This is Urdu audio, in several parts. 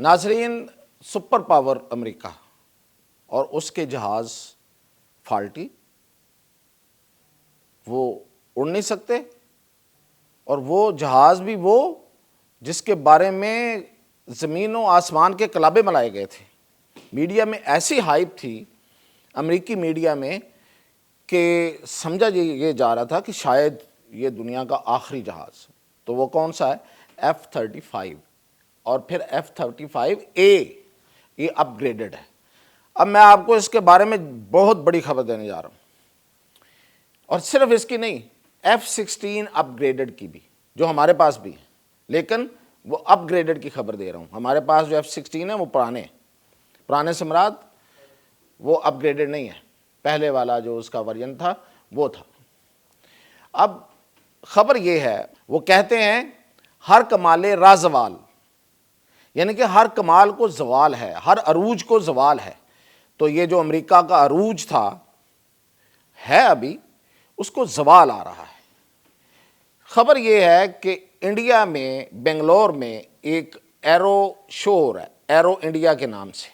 ناظرین، سپر پاور امریکہ اور اس کے جہاز فالٹی، وہ اڑ نہیں سکتے، اور وہ جہاز بھی وہ جس کے بارے میں زمین و آسمان کے کلابے ملائے گئے تھے۔ میڈیا میں ایسی ہائپ تھی امریکی میڈیا میں کہ سمجھا یہ جا رہا تھا کہ شاید یہ دنیا کا آخری جہاز۔ تو وہ کون سا ہے؟ F-35، اور پھر F-35A، یہ اپ گریڈڈ ہے۔ اب میں آپ کو اس کے بارے میں بہت بڑی خبر دینے جا رہا ہوں، اور صرف اس کی نہیں، F-16 اپ گریڈڈ کی بھی، جو ہمارے پاس بھی ہے، لیکن وہ اپ گریڈڈ کی خبر دے رہا ہوں۔ ہمارے پاس جو F-16 ہے وہ پرانے سے مراد وہ اپ گریڈڈ نہیں ہے، پہلے والا جو اس کا ورژن تھا وہ تھا۔ اب خبر یہ ہے، وہ کہتے ہیں ہر کمال را زوال، یعنی کہ ہر کمال کو زوال ہے، ہر عروج کو زوال ہے۔ تو یہ جو امریکہ کا عروج تھا ہے ابھی، اس کو زوال آ رہا ہے۔ خبر یہ ہے کہ انڈیا میں بنگلور میں ایک ایرو شو ہو رہا ہے، ایرو انڈیا کے نام سے،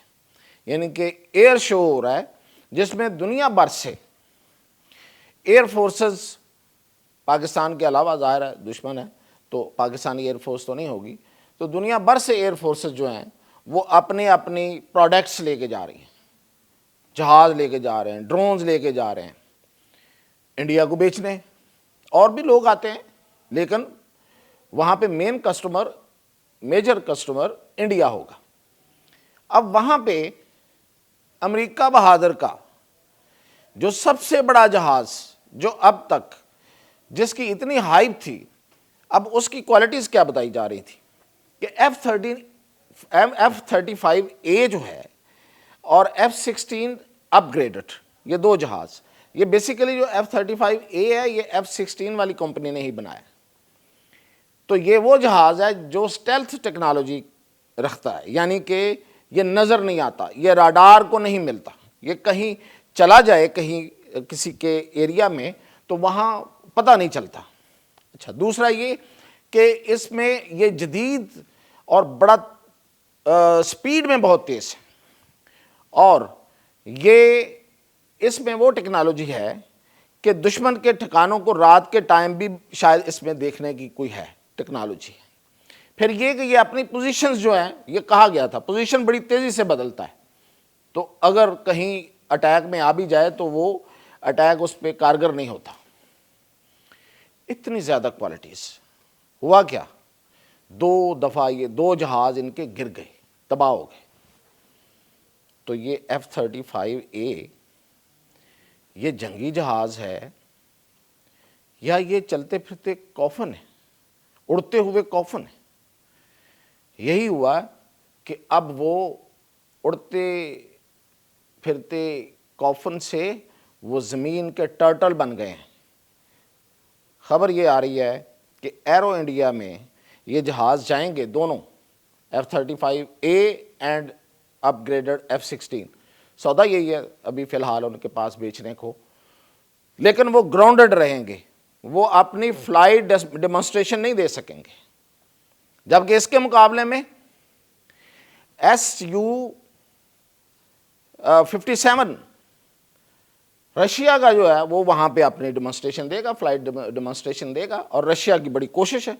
یعنی کہ ایئر شو ہو رہا ہے جس میں دنیا بھر سے ایئر فورسز، پاکستان کے علاوہ ظاہر ہے دشمن ہے تو پاکستانی ایئر فورس تو نہیں ہوگی، تو دنیا بھر سے ایئر فورسز جو ہیں وہ اپنی پروڈکٹس لے کے جا رہی ہیں، جہاز لے کے جا رہے ہیں، ڈرونز لے کے جا رہے ہیں انڈیا کو بیچنے۔ اور بھی لوگ آتے ہیں، لیکن وہاں پہ میجر کسٹمر انڈیا ہوگا۔ اب وہاں پہ امریکہ بہادر کا جو سب سے بڑا جہاز، جو اب تک جس کی اتنی ہائپ تھی، اب اس کی کوالٹیز کیا بتائی جا رہی تھی کہ F-35A جو ہے اور F-16 اپ گریڈڈ، یہ دو جہاز، یہ بیسیکلی جو F-35A ہے یہ F-16 والی کمپنی نے ہی بنایا۔ تو یہ وہ جہاز ہے جو سٹیلتھ ٹیکنالوجی رکھتا ہے، یعنی کہ یہ نظر نہیں آتا، یہ راڈار کو نہیں ملتا، یہ کہیں چلا جائے کہیں کسی کے ایریا میں تو وہاں پتہ نہیں چلتا۔ اچھا، دوسرا یہ کہ اس میں یہ جدید اور بڑا سپیڈ میں بہت تیز ہے، اور یہ اس میں وہ ٹیکنالوجی ہے کہ دشمن کے ٹھکانوں کو رات کے ٹائم بھی شاید اس میں دیکھنے کی کوئی ہے ٹیکنالوجی ہے۔ پھر یہ کہ یہ اپنی پوزیشنز جو ہیں، یہ کہا گیا تھا پوزیشن بڑی تیزی سے بدلتا ہے، تو اگر کہیں اٹیک میں آ بھی جائے تو وہ اٹیک اس پہ کارگر نہیں ہوتا۔ اتنی زیادہ کوالٹیز، ہوا کیا؟ دو دفعہ یہ دو جہاز ان کے گر گئے، تباہ ہو گئے۔ تو یہ F-35A یہ جنگی جہاز ہے یا یہ چلتے پھرتے کوفن ہے، اڑتے ہوئے کوفن ہے؟ یہی ہوا کہ اب وہ اڑتے پھرتے کوفن سے وہ زمین کے ٹرٹل بن گئے ہیں۔ خبر یہ آ رہی ہے کہ ایرو انڈیا میں یہ جہاز جائیں گے دونوں، F-35A and up graded F-16، سودا یہی ہے ابھی فی الحال ان کے پاس بیچنے کو، لیکن وہ گراؤنڈڈ رہیں گے، وہ اپنی فلائٹ ڈیمونسٹریشن نہیں دے سکیں گے۔ جبکہ اس کے مقابلے میں Su-57 رشیا کا جو ہے وہ وہاں پہ اپنی ڈیمونسٹریشن دے گا، فلائٹ ڈیمونسٹریشن دے گا، اور رشیا کی بڑی کوشش ہے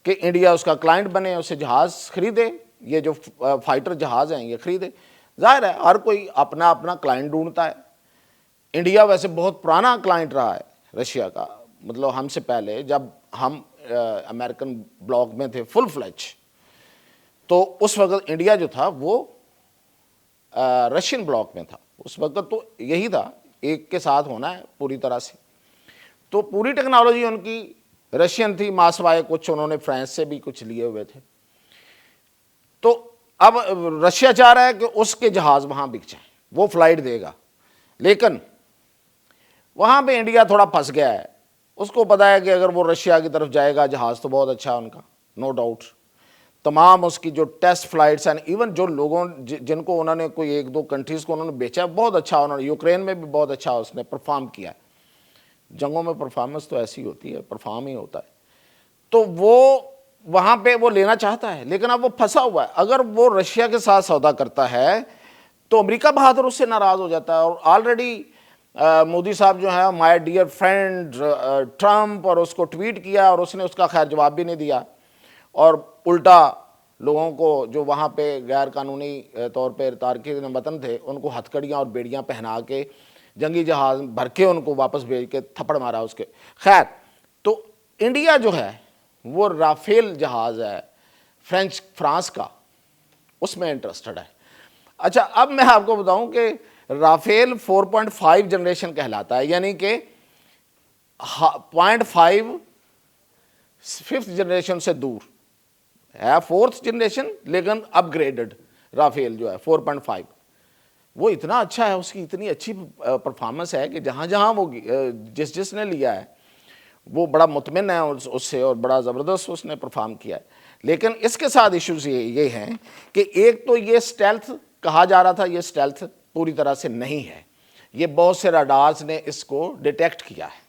کہ انڈیا اس کا کلائنٹ بنے، اسے جہاز خریدے، یہ جو فائٹر جہاز ہیں یہ خریدے۔ ظاہر ہے ہر کوئی اپنا اپنا کلائنٹ ڈھونڈتا ہے۔ انڈیا ویسے بہت پرانا کلائنٹ رہا ہے رشیا کا، مطلب ہم سے پہلے جب ہم امریکن بلاک میں تھے فل فلیج، تو اس وقت انڈیا جو تھا وہ رشین بلاک میں تھا، اس وقت تو یہی تھا ایک کے ساتھ ہونا ہے پوری طرح سے۔ تو پوری ٹیکنالوجی ان کی رشین تھی، ماسوائے کچھ انہوں نے فرانس سے بھی کچھ لیے ہوئے تھے۔ تو اب رشیا چاہ رہا ہے کہ اس کے جہاز وہاں بک جائیں، وہ فلائٹ دے گا، لیکن وہاں پہ انڈیا تھوڑا پھنس گیا ہے۔ اس کو پتا ہے کہ اگر وہ رشیا کی طرف جائے گا جہاز تو بہت اچھا ان کا، نو ڈاؤٹ۔ تمام اس کی جو ٹیسٹ فلائٹس ہیں، ایون جو لوگوں جن کو انہوں نے کوئی ایک دو کنٹریز کو انہوں نے بیچا، بہت اچھا انہوں نے، یوکرین میں بھی بہت اچھا اس نے پرفارم کیا ہے۔ جنگوں میں پرفارمنس تو ایسی ہوتی ہے، پرفارم ہی ہوتا ہے۔ تو وہ وہاں پہ وہ لینا چاہتا ہے لیکن اب وہ پھنسا ہوا ہے. اگر وہ رشیا کے ساتھ سودا کرتا ہے تو امریکہ بہادر اس سے ناراض ہو جاتا ہے. اور آلریڈی مودی صاحب جو ہے مائی ڈیئر فرینڈ ٹرمپ، اور اس کو ٹویٹ کیا اور اس نے اس کا خیر جواب بھی نہیں دیا، اور الٹا لوگوں کو جو وہاں پہ غیر قانونی طور پہ تارکین وطن تھے ان کو ہتھکڑیاں اور بیڑیاں پہنا کے جنگی جہاز بھر کے ان کو واپس بھیج کے تھپڑ مارا اس کے. خیر، تو انڈیا جو ہے وہ رافیل جہاز ہے فرانس کا، اس میں انٹرسٹڈ ہے. اچھا، اب میں آپ کو بتاؤں کہ رافیل 4.5 جنریشن کہلاتا ہے، یعنی کہ 0.5 5th جنریشن سے دور ہے. 4th جنریشن لیکن اپ گریڈڈ رافیل جو ہے 4.5 وہ اتنا اچھا ہے، اس کی اتنی اچھی پرفارمنس ہے کہ جہاں جہاں وہ جس نے لیا ہے وہ بڑا مطمئن ہے اس سے، اور بڑا زبردست اس نے پرفارم کیا ہے. لیکن اس کے ساتھ ایشوز یہ ہیں کہ ایک تو یہ سٹیلتھ کہا جا رہا تھا، یہ سٹیلتھ پوری طرح سے نہیں ہے. یہ بہت سے راڈارز نے اس کو ڈیٹیکٹ کیا ہے.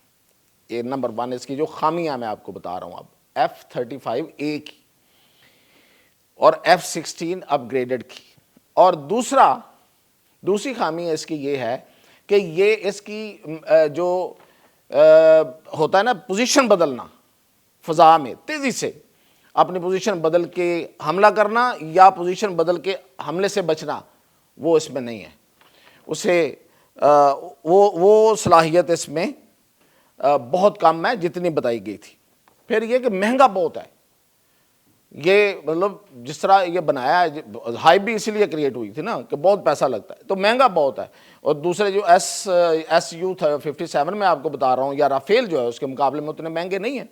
یہ نمبر 1 اس کی جو خامیاں میں آپ کو بتا رہا ہوں اب F-35A کی اور F-16 اپ گریڈڈ کی. اور دوسری خامی اس کی یہ ہے کہ یہ اس کی جو ہوتا ہے نا پوزیشن بدلنا، فضا میں تیزی سے اپنی پوزیشن بدل کے حملہ کرنا یا پوزیشن بدل کے حملے سے بچنا، وہ اس میں نہیں ہے. اسے وہ صلاحیت اس میں بہت کم ہے جتنی بتائی گئی تھی. پھر یہ کہ مہنگا بہت ہے. یہ مطلب جس طرح یہ بنایا ہے، ہائی بھی اسی لیے کریٹ ہوئی تھی نا کہ بہت پیسہ لگتا ہے، تو مہنگا بہت ہے. اور دوسرے جو Su-57 میں آپ کو بتا رہا ہوں یا رافیل جو ہے اس کے مقابلے میں اتنے مہنگے نہیں ہیں.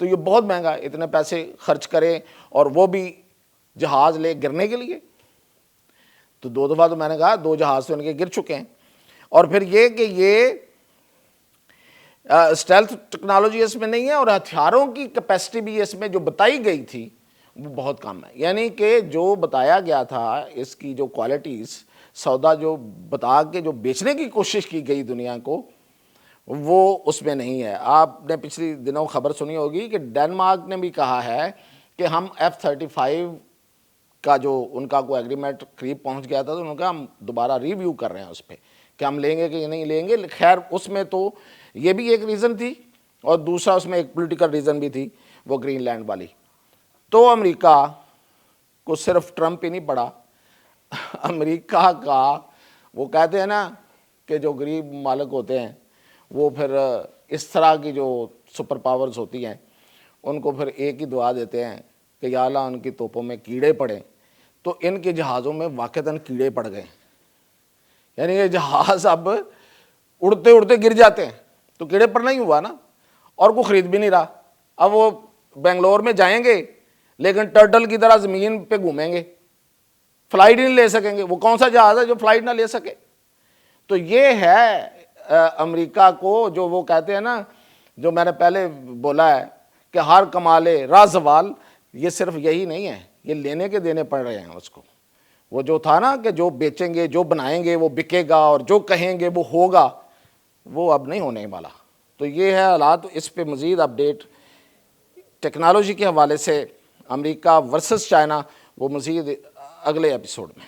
تو یہ بہت مہنگا ہے، اتنے پیسے خرچ کریں اور وہ بھی جہاز لے گرنے کے لیے. تو 2 دفعہ تو میں نے کہا 2 جہاز تو ان کے گر چکے ہیں. اور پھر یہ کہ یہ اسٹیلتھ ٹیکنالوجی اس میں نہیں ہے، اور ہتھیاروں کی کیپیسٹی بھی اس میں جو بتائی گئی تھی وہ بہت کم ہے. یعنی کہ جو بتایا گیا تھا اس کی جو کوالٹیز، سودا جو بتا کے جو بیچنے کی کوشش کی گئی دنیا کو، وہ اس میں نہیں ہے. آپ نے پچھلی دنوں خبر سنی ہوگی کہ ڈنمارک نے بھی کہا ہے کہ ہم F-35 کا جو ان کا کوئی ایگریمنٹ قریب پہنچ گیا تھا تو انہوں نے کہا ہم دوبارہ ریویو کر رہے ہیں اس پہ کہ ہم لیں گے کہ نہیں لیں گے. خیر، اس میں تو یہ بھی ایک ریزن تھی، اور دوسرا اس میں ایک پولیٹیکل ریزن بھی تھی، وہ گرین لینڈ والی. تو امریکہ کو صرف ٹرمپ ہی نہیں پڑا، امریکہ کا وہ کہتے ہیں نا کہ جو غریب ممالک ہوتے ہیں وہ پھر اس طرح کی جو سپر پاورز ہوتی ہیں ان کو پھر ایک ہی دعا دیتے ہیں کہ یا اللہ ان کی توپوں میں کیڑے پڑیں. تو ان کے جہازوں میں واقعتاً کیڑے پڑ گئے، یعنی یہ جہاز اب اڑتے اڑتے گر جاتے ہیں. تو کیڑے پڑنا ہی ہوا نا، اور کوئی خرید بھی نہیں رہا. اب وہ بنگلور میں جائیں گے لیکن ٹرٹل کی طرح زمین پہ گھومیں گے، فلائٹ ہی نہیں لے سکیں گے. وہ کون سا جہاز ہے جو فلائٹ نہ لے سکے؟ تو یہ ہے امریکہ کو جو وہ کہتے ہیں نا، جو میں نے پہلے بولا ہے کہ ہر کمال راز زوال، یہ صرف یہی نہیں ہے، یہ لینے کے دینے پڑ رہے ہیں اس کو. وہ جو تھا نا کہ جو بیچیں گے، جو بنائیں گے وہ بکے گا، اور جو کہیں گے وہ ہوگا، وہ اب نہیں ہونے والا. تو یہ ہے حالات. اس پہ مزید اپڈیٹ ٹیکنالوجی کے حوالے سے امریکہ ورسز چائنا وہ مزید اگلے ایپیسوڈ میں.